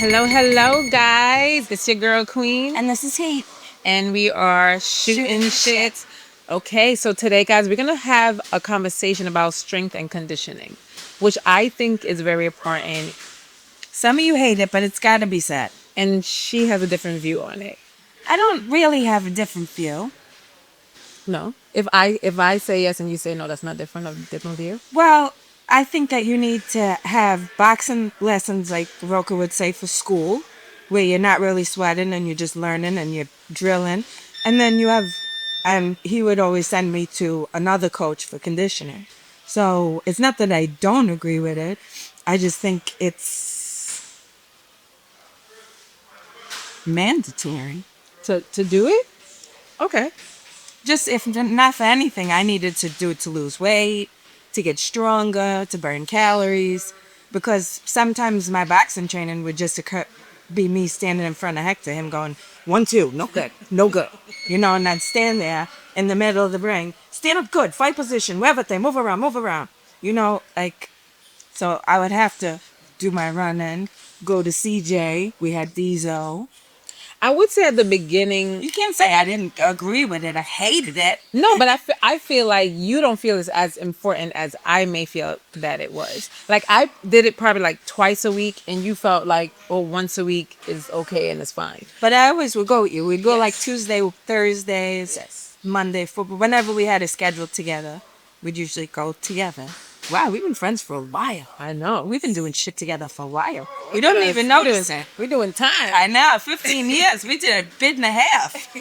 Hello, hello, guys. It's your girl Queen, And this is Heat. and we are shooting shit. Okay, so today, guys, we're gonna have a conversation about strength and conditioning, which I think is very important. Some of you hate it, but it's got to be said. And she has a different view on it. I don't really have a different view. No, if I say yes and you say no, that's not different. A different view. Well, I think that you need to have boxing lessons, like Roca would say, for school, where you're not really sweating and you're just learning and you're drilling. And then you have, and he would always send me to another coach for conditioning. So it's not that I don't agree with it. I just think it's mandatory. To do it. Okay. Just if not for anything, I needed to do it to lose weight, to get stronger, to burn calories, because sometimes my boxing training would just be me standing in front of Hector, him going 1-2, no good, no good, and I'd stand there in the middle of the ring, stand up good, fight position, everything, move around, like, so I would have to do my running, go to CJ, we had Diesel. I would say at the beginning. You can't say I didn't agree with it. I hated it. No, but I feel like you don't feel it's as important as I may feel that it was. Like I did it probably like twice a week, and you felt like, oh, once a week is okay and it's fine. But I always would go with you. We'd go Yes. like Tuesday, Thursdays, Yes. Monday, football. Whenever we had a schedule together, we'd usually go together. Wow, we've been friends for a while. I know. We've been doing shit together for a while. We don't even notice it. We're doing time. I know, 15 years. We did a bit and a half.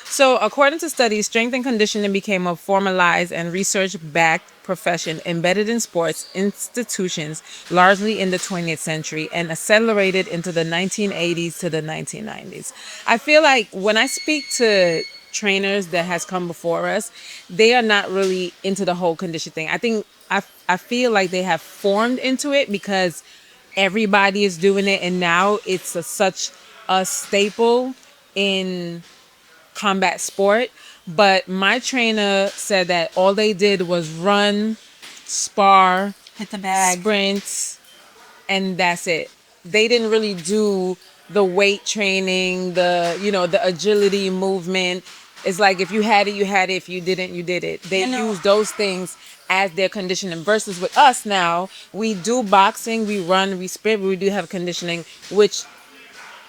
So, according to studies, strength and conditioning became a formalized and research-backed profession embedded in sports institutions largely in the 20th century and accelerated into the 1980s to the 1990s. I feel like when I speak to trainers that has come before us, they are not really into the whole condition thing. I feel like they have formed into it because everybody is doing it, and now it's such a staple in combat sport. But my trainer said that all they did was run, spar, Hit the bag. sprint, and that's it. They didn't really do the weight training, the agility movement. It's like if you had it, you had it. If you didn't, you did it. They use those things as their conditioning. Versus with us now, we do boxing, we run, we sprint, but we do have conditioning, which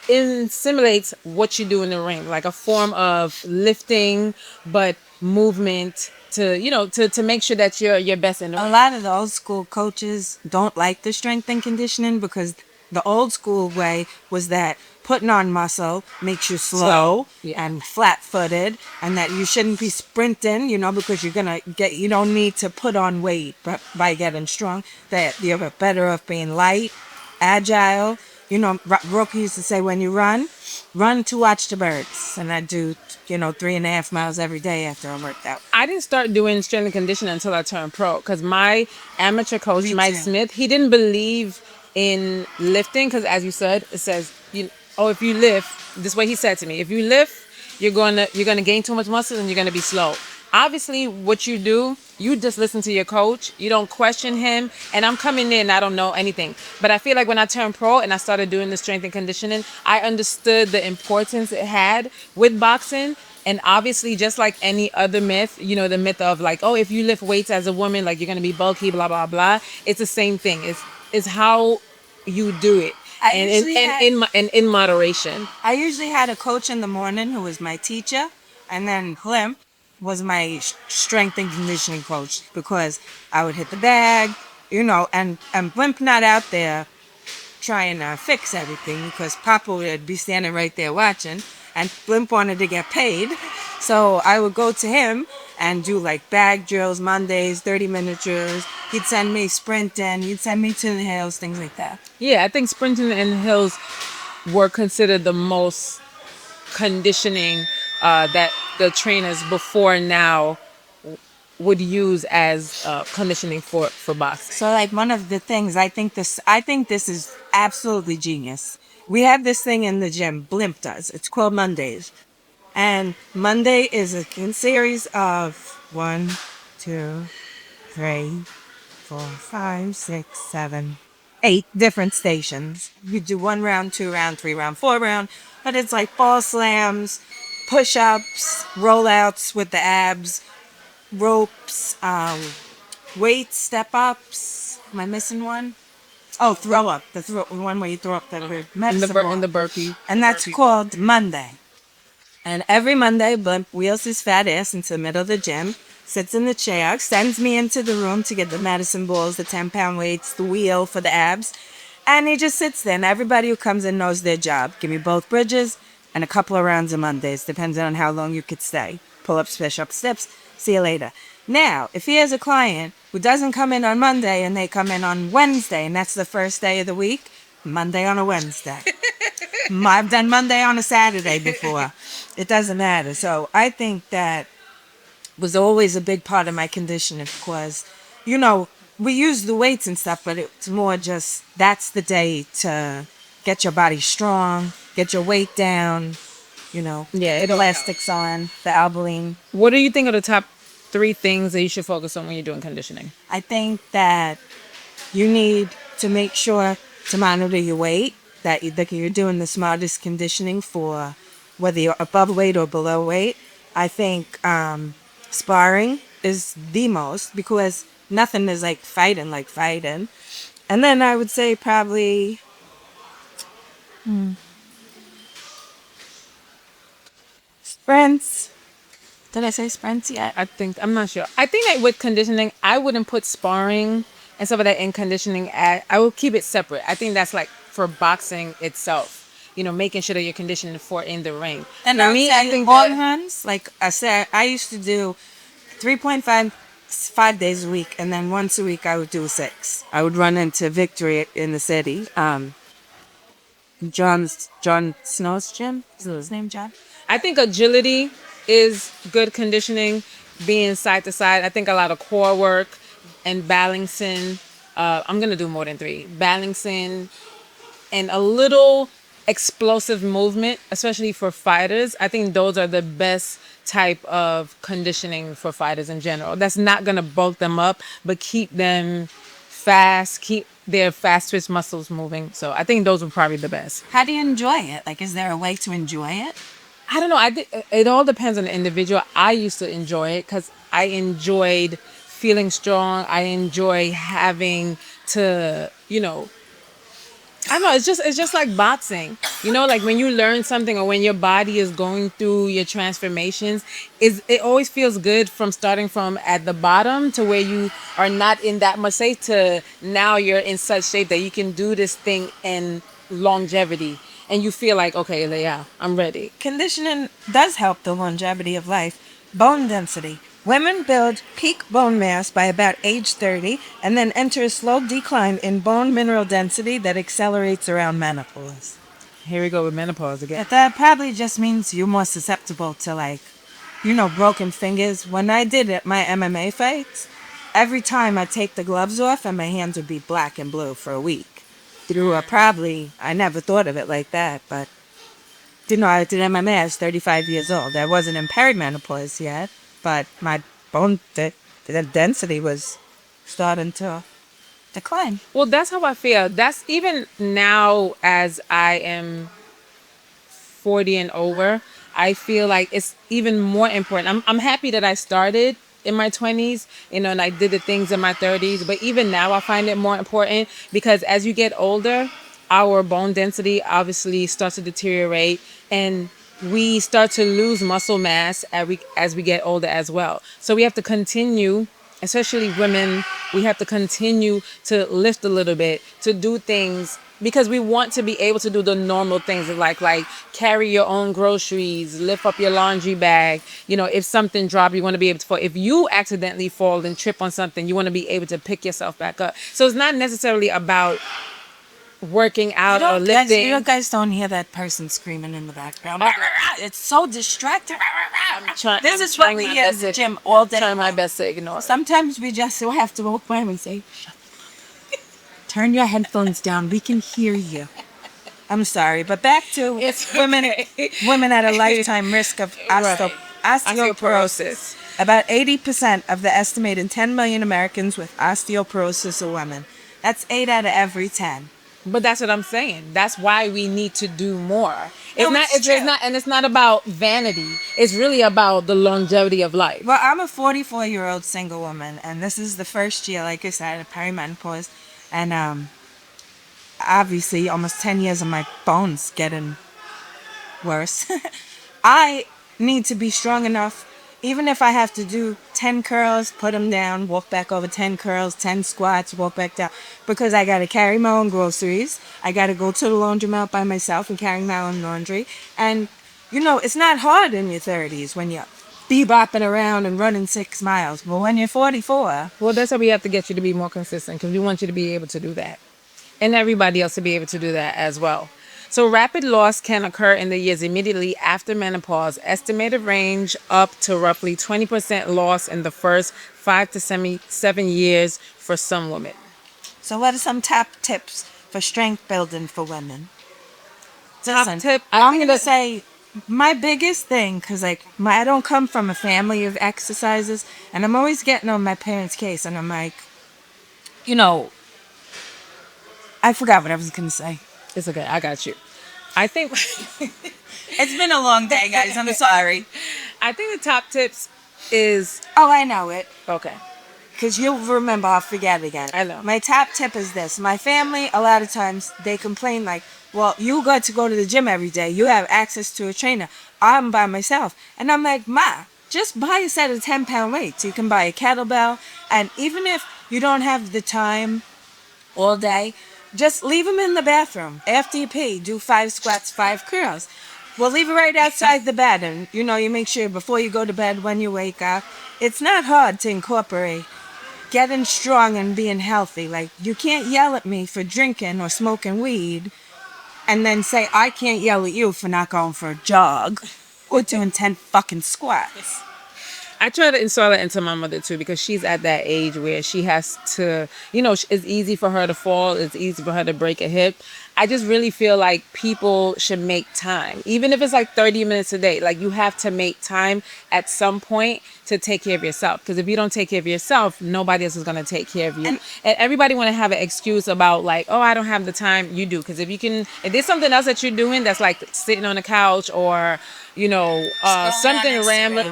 simulates what you do in the ring, like a form of lifting, but movement to make sure that you're your best in the A ring. lot of the old school coaches don't like the strength and conditioning because the old school way was that putting on muscle makes you slow Yeah. and flat footed, and that you shouldn't be sprinting, because you don't need to put on weight by getting strong, that you're better off being light, agile. Rocky used to say, when you run to watch the birds. And I do, 3.5 miles every day after I worked out. I didn't start doing strength and conditioning until I turned pro because my amateur coach, Me Mike too. Smith, he didn't believe in lifting because, as you said, it says, if you lift, this way he said to me, if you lift, you're gonna gain too much muscle and you're gonna be slow. Obviously, what you do, you just listen to your coach. You don't question him. And I'm coming in and I don't know anything. But I feel like when I turned pro and I started doing the strength and conditioning, I understood the importance it had with boxing. And obviously, just like any other myth, the myth of like, oh, if you lift weights as a woman, like you're gonna be bulky, blah blah blah. It's the same thing. It's how you do it, and in moderation. I usually had a coach in the morning who was my teacher, and then Clem was my strength and conditioning coach because I would hit the bag, and Blimp not out there trying to fix everything because Papa would be standing right there watching, and Blimp wanted to get paid. So I would go to him and do like bag drills, Mondays, 30-minute drills. He'd send me sprinting, he'd send me to the hills, things like that. Yeah, I think sprinting and hills were considered the most conditioning that the trainers before now would use as conditioning for boxing. So like one of the things I think this is absolutely genius. We have this thing in the gym, Blimp does. It's called Mondays. And Monday is a series of 1, 2, 3, 4, 5, 6, 7, 8 different stations. You do 1 round, 2 round, 3 round, 4 round, but it's like ball slams, push-ups, rollouts with the abs, ropes, weight step-ups. Am I missing one? Oh, throw up. The one where you throw up the medicine In ball. the burpee. And that's called Monday. And every Monday, Blimp wheels his fat ass into the middle of the gym, sits in the chair, sends me into the room to get the medicine balls, the 10-pound weights, the wheel for the abs. And he just sits there, and everybody who comes in knows their job. Give me both bridges and a couple of rounds of Mondays, depending on how long you could stay. Pull ups, push ups, steps. See you later. Now, if he has a client who doesn't come in on Monday and they come in on Wednesday, and that's the first day of the week, Monday on a Wednesday. I've done Monday on a Saturday before. It doesn't matter. So I think that was always a big part of my conditioning because, we use the weights and stuff, but it's more just that's the day to get your body strong, get your weight down, Yeah, it all elastics on, the albaline. What do you think are the top 3 things that you should focus on when you're doing conditioning? I think that you need to make sure to monitor your weight, that you're doing the smartest conditioning for whether you're above weight or below weight. I think sparring is the most because nothing is like fighting. And then I would say probably sprints. Did I say sprints yet? I'm not sure. I think that with conditioning, I wouldn't put sparring and stuff like that in conditioning. I would keep it separate. I think that's like for boxing itself. Making sure that you're conditioning for in the ring. And For I me, I think long that, runs, like I said, I used to do 3.5 5 days a week, and then once a week I would do 6. I would run into Victory in the city. John Snow's gym. Is his name John? I think agility is good conditioning, being side to side. I think a lot of core work and balancing. I'm gonna do more than 3. Balancing and a little explosive movement, especially for fighters. I think those are the best type of conditioning for fighters in general. That's not going to bulk them up, but keep them fast, keep their fast twitch muscles moving. So I think those are probably the best. How do you enjoy it? Like, is there a way to enjoy it? I don't know. It all depends on the individual. I used to enjoy it because I enjoyed feeling strong. I enjoy having to, I don't know. It's just like boxing. Like when you learn something or when your body is going through your transformations, it always feels good from starting from at the bottom to where you are not in that much shape to now you're in such shape that you can do this thing in longevity and you feel like, okay, yeah, I'm ready. Conditioning does help the longevity of life. Bone density. Women build peak bone mass by about age 30 and then enter a slow decline in bone mineral density that accelerates around menopause. Here we go with menopause again. That probably just means you're more susceptible to broken fingers. When I did it, my MMA fights, every time I'd take the gloves off and my hands would be black and blue for a week. I never thought of it like that, but I did MMA. I was 35 years old. I wasn't in perimenopause yet, but my bone the density was starting to decline. Well, that's how I feel. That's even now as I am 40 and over, I feel like it's even more important. I'm happy that I started in my 20s, and I did the things in my 30s, but even now I find it more important because as you get older, our bone density obviously starts to deteriorate and we start to lose muscle mass as we get older as well. So we have to continue, especially women, we have to continue to lift a little bit, to do things because we want to be able to do the normal things like carry your own groceries, lift up your laundry bag. If something drops, you want to be able to fall. If you accidentally fall and trip on something, you want to be able to pick yourself back up. So it's not necessarily about working out or lifting. You guys don't hear that person screaming in the background. It's so distracting. This is what we hear at the gym all day. Trying my best to ignore. Sometimes we just have to walk by and say, "Shut up. Turn your headphones down. We can hear you." I'm sorry, but back to women at a lifetime risk of osteoporosis. About 80% of the estimated 10 million Americans with osteoporosis are women. That's 8 out of every 10. But that's what I'm saying. That's why we need to do more. It's No, not. it's It's true. not, and it's not about vanity. It's really about the longevity of life. Well, I'm a 44-year-old single woman, and this is the first year, like I said, of perimenopause, and obviously almost 10 years of my bones getting worse. I need to be strong enough, even if I have to do 10 curls, put them down, walk back over 10 curls, 10 squats, walk back down, because I got to carry my own groceries. I got to go to the laundromat by myself and carry my own laundry. And, it's not hard in your 30s when you're bebopping around and running 6 miles. But when you're 44, Well, that's why we have to get you to be more consistent because we want you to be able to do that, and everybody else to be able to do that as well. So rapid loss can occur in the years immediately after menopause. Estimated range up to roughly 20% loss in the first 5 to 7 years for some women. so what are some top tips for strength building for women? Top Listen, tip. I'm going to say my biggest thing, because I don't come from a family of exercises, and I'm always getting on my parents' case, and I'm like, you know, I forgot what I was going to say. It's okay. I got you. I think. It's been a long day, guys. I'm sorry. I think the top tips is Oh, I know it. okay. Because you'll remember, I'll forget it again. I know. My top tip is this. My family, a lot of times, they complain like, well, you got to go to the gym every day. You have access to a trainer. I'm by myself. And I'm like, Ma, just buy a set of 10-pound weights. You can buy a kettlebell. And even if you don't have the time all day, just leave them in the bathroom. After you pee, do 5 squats, 5 curls. We'll leave it right outside the bed. And, you make sure before you go to bed, when you wake up, it's not hard to incorporate getting strong and being healthy. Like, you can't yell at me for drinking or smoking weed and then say I can't yell at you for not going for a jog or doing 10 fucking squats. I try to install it into my mother too because she's at that age where she has to, it's easy for her to fall. It's easy for her to break a hip. I just really feel like people should make time, even if it's like 30 minutes a day. Like, you have to make time at some point to take care of yourself. Because if you don't take care of yourself, nobody else is going to take care of you. And everybody want to have an excuse about like, oh, I don't have the time. You do. Because if there's something else that you're doing that's like sitting on the couch or something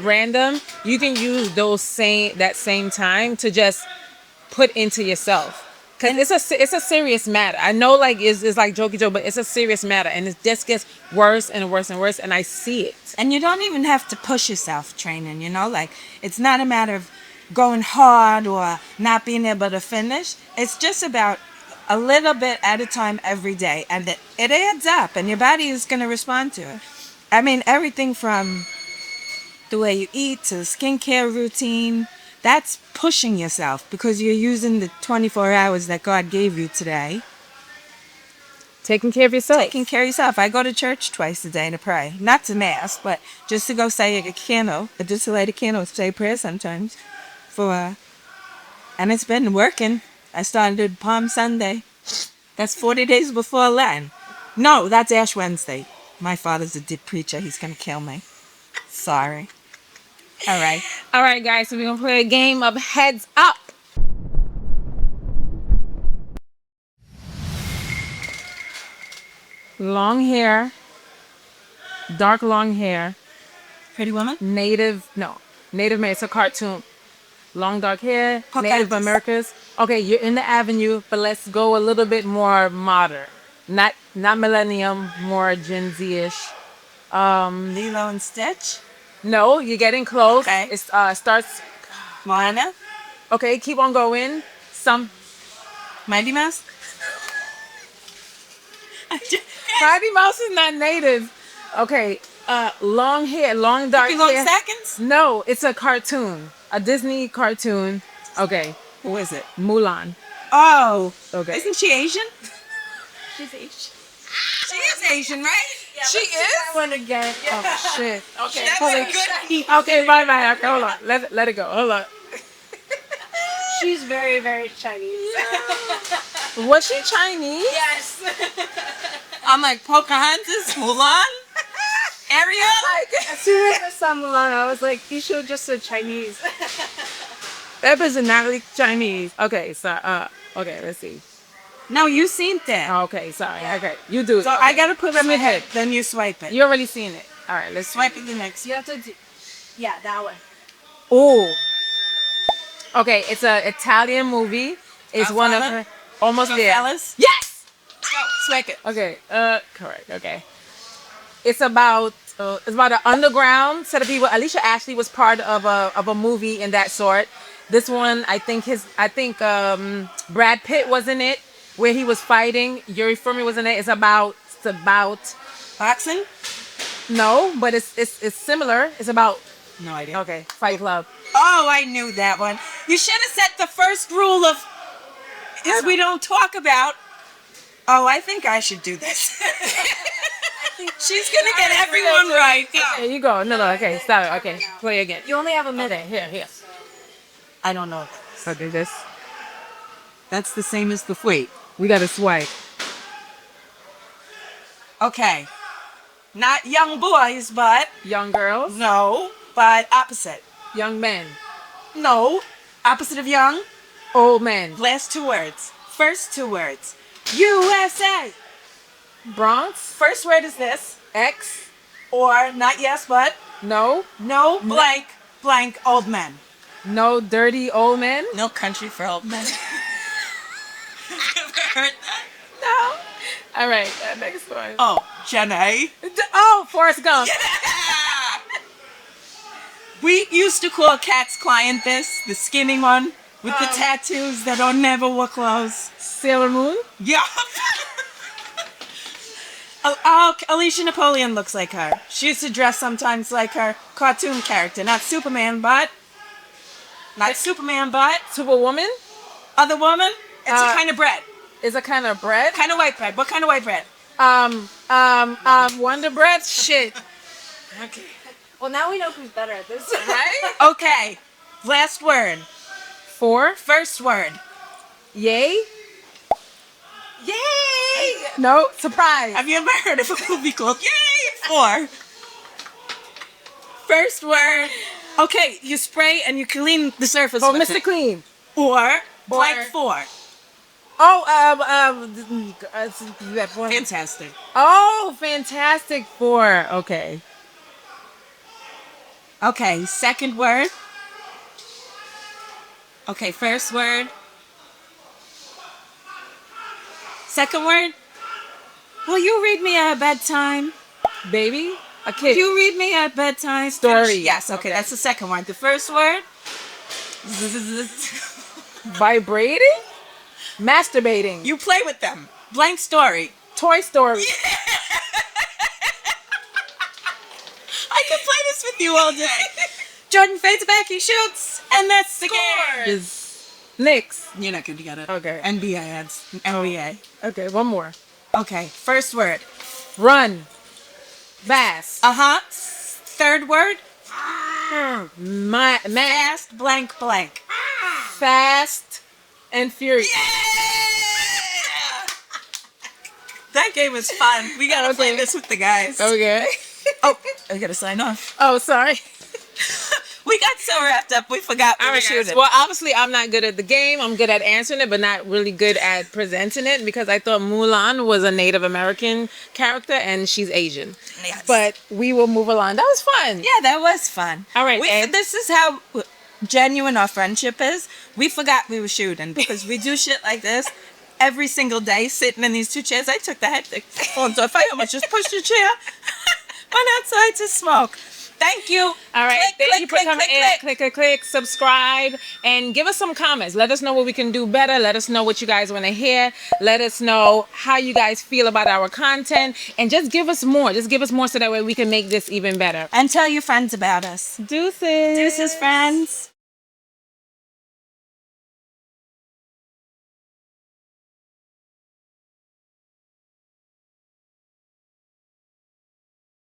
random, you can use that same time to just put into yourself. Because it's a serious matter. I know, like, it's like jokey joke, but it's a serious matter, and it just gets worse and worse and worse, and I see it. And you don't even have to push yourself training, like, it's not a matter of going hard or not being able to finish. It's just about a little bit at a time every day, and it adds up, and your body is going to respond to it. I mean, everything from the way you eat to the skincare routine, that's pushing yourself because you're using the 24 hours that God gave you today. Taking care of yourself. Taking care of yourself. I go to church twice a day to pray. Not to mass, but just to go say a candle, just to light a candle, say a prayer sometimes. And it's been working. I started Palm Sunday. That's 40 days before Lent. No, that's Ash Wednesday. My father's a deep preacher. He's going to kill me. Sorry. All right, guys. So we're going to play a game of Heads Up. Long hair. Dark long hair. Pretty woman? Native American. It's a cartoon. Long dark hair. Native Americans. Okay, you're in the avenue, but let's go a little bit more modern. Not millennium, more Gen Z-ish. Lilo and Stitch? No, you're getting close. Okay. It starts. Moana? Okay, keep on going. Mighty Mouse? Mighty Mouse is not native. Okay, long hair, long dark hair. Long Seconds? No, it's a cartoon, a Disney cartoon. Okay. Who is it? Mulan. Oh. Okay. Isn't she Asian? She's Asian. She is Asian, right? Yeah, she is? That one again. Yeah. Oh, shit. Okay. That's good. Okay, bye. Okay, hold on. Let it go. Hold on. She's very, very Chinese. Was she Chinese? Yes. I'm like, Pocahontas, Mulan, Ariel. As soon as I saw Mulan, I was like, you should have just said Chinese. That person not really Chinese. Okay, so okay, let's see. No, you seen that. Oh, okay, sorry. Okay, you do it. So I gotta put Let it me in my hit. head. Then you swipe it. You already seen it. All right, let's. Swipe it the next. You have to do. Yeah, that one. Ooh. Okay, it's a Italian movie. It's one of Godfather? her. Almost there. Fellas. Yes. Go. Swipe it. Okay. Correct. Okay. It's about an underground set of people. Alicia Ashley was part of a movie in that sort. This one, I think Brad Pitt was in it, where he was fighting. Yuri Furmy was in it. It's about Boxing? no, but it's similar. It's about No idea. okay, Fight Club. Oh, I knew that one. You should have set the first rule of is we don't talk about. Oh, I think I should do this. She's gonna get everyone right. There you go. No, okay, stop it. Okay, play again. You only have a minute. Okay, here. I don't know. So do this. That's the same as the wait. We gotta swipe. Okay. Not young boys, but Young girls, no, but opposite. young men, No, opposite of young. old men. Last two words. First two words. USA. Bronx, First word is this. X, Or not yes, but no, no blank blank old men. no dirty old men. No country for old men. Ever heard that? No. All right, next one. Oh, Jenny. Oh, Forrest Gump. We used to call Cat's client this, the skinny one with the tattoos that don't never wear clothes. Sailor Moon. Yeah. Oh, Alicia Napoleon looks like her. She used to dress sometimes like her cartoon character. Not Superman, but... Not Superman, but... Superwoman Other woman? It's a Uh, kind of bread. is a kind of bread. Kind of white bread. What kind of white bread? Wonder Bread. Shit. Okay. Well, now we know who's better at this. Right? Okay. Last word. 4. First word. Yay. Yay! No. Surprise. Have you ever heard of a movie called Yay! 4. First word. Okay, you spray and you clean the surface Oh, with Mr. it. Clean. Or blank 4. Oh, that one. Fantastic. Oh, Fantastic Four. Okay. Okay, second word. Okay, first word. Second word. Will you read me at bedtime? Baby. A kid. You read me at bedtime. Story. Yes, okay, that's the second word. The first word. Vibrating. Masturbating. You play with them. Blank story. Toy Story. I could play this with you all day. Jordan fades back, he shoots, and that scores. Is Knicks. You're not gonna get it. Okay. NBA ads. NBA. Okay, one more. Okay, first word. Run. Fast. Third word. Mass. Fast blank blank. Fast and Furious. That game is fun. We gotta play this with the guys. Okay. Oh, I gotta sign off. Oh, sorry. We got so wrapped up, we forgot we were shooting. Well, obviously, I'm not good at the game. I'm good at answering it, but not really good at presenting it because I thought Mulan was a Native American character and she's Asian. Yes. But we will move along. That was fun. Yeah, that was fun. All right, Ed. This is how genuine our friendship is. We forgot we were shooting because we do shit like this every single day, sitting in these two chairs. I took the headphones off. I almost just pushed the chair. Went outside to smoke. Thank you. All right. Thank you for coming in. click. Click, subscribe, and give us some comments. Let us know what we can do better. Let us know what you guys want to hear. Let us know how you guys feel about our content. And just give us more. Just give us more so that way we can make this even better. And tell your friends about us. Deuces. Deuces, friends.